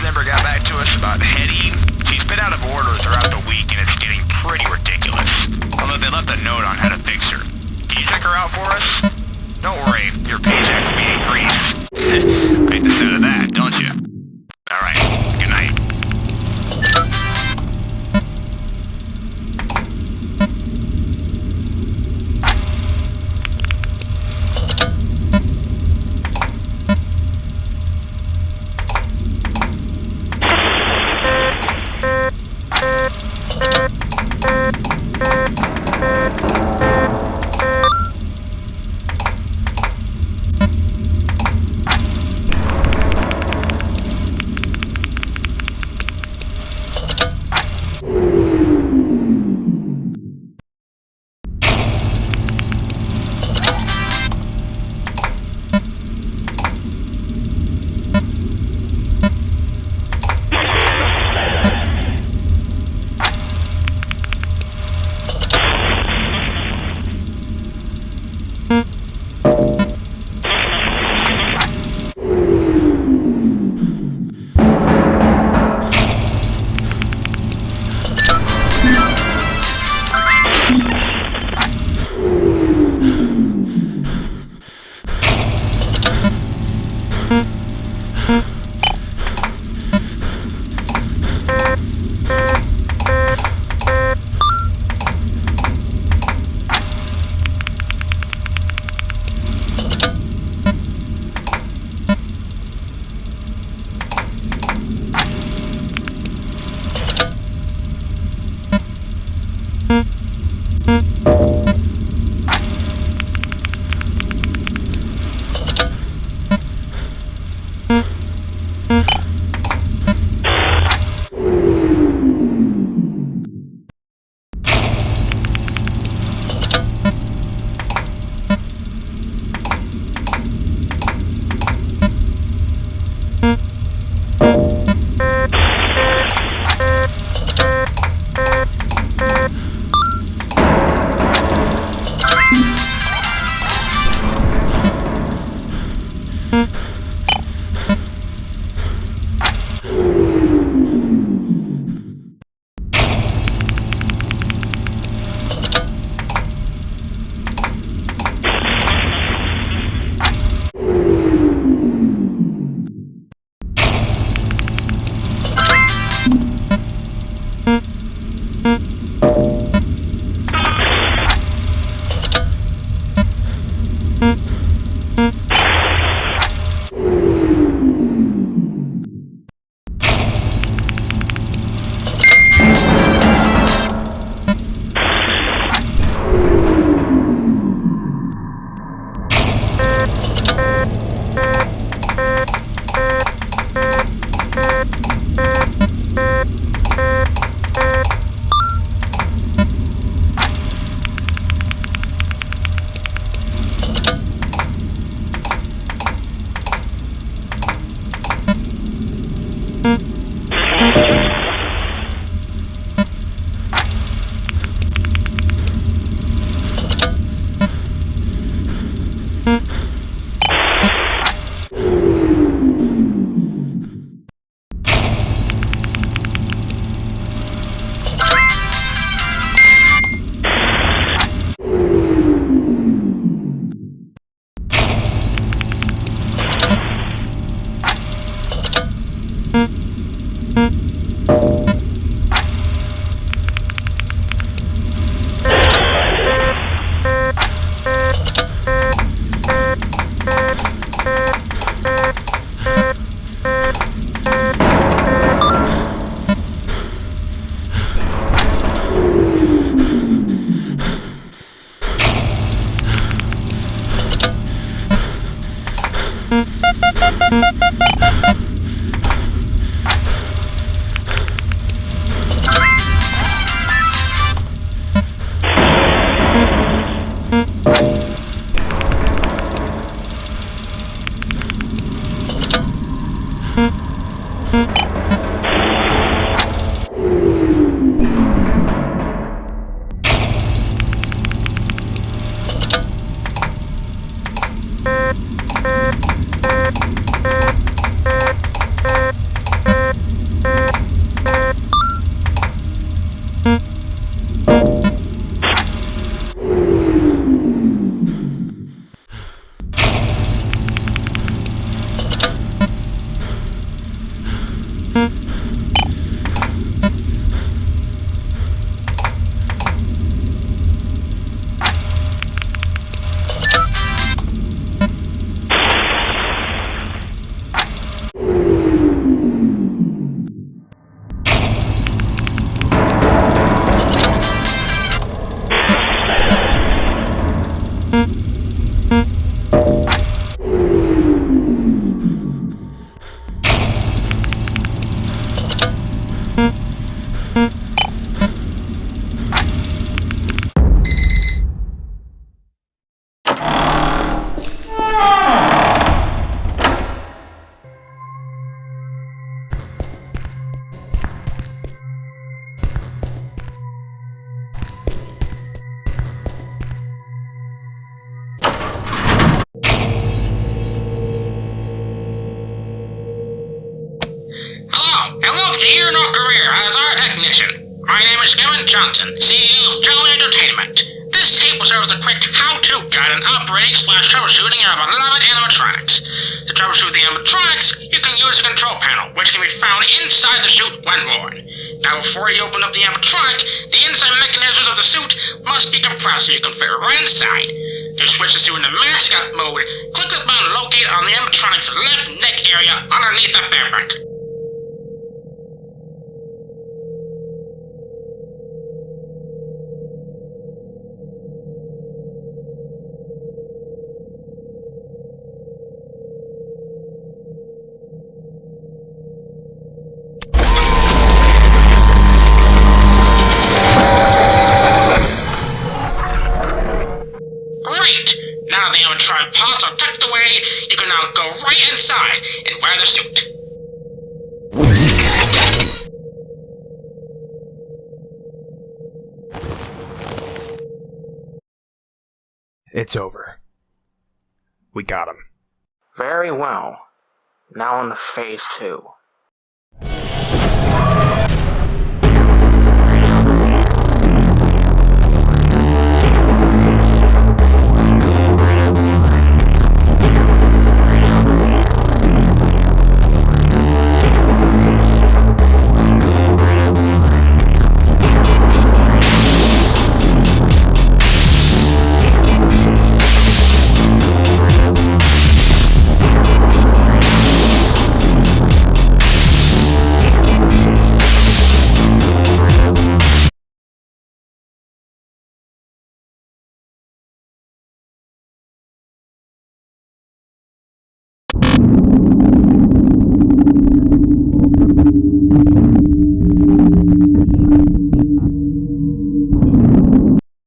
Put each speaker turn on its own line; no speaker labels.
Never got back to us about Hetty. She's been out of order throughout the week and it's getting pretty ridiculous. Although they left a note on how to fix her. Can you check her out for us? Don't worry, your paycheck will be increased. Hate the sound of that, don't you? Alright, good night.
My name is Kevin Johnson, CEO of Jolly Entertainment. This tape will serve as a quick how-to guide on operating/troubleshooting your beloved animatronics. To troubleshoot the animatronics, you can use a control panel, which can be found inside the suit when worn. Now, before you open up the animatronic, the inside mechanisms of the suit must be compressed so you can fit right inside. To switch the suit into mascot mode, click the button located on the animatronic's left neck area underneath the fabric. Great! Now the animatronic parts are tucked away, you can now go right inside and wear the suit.
It's over. We got him.
Very well. Now on to phase 2.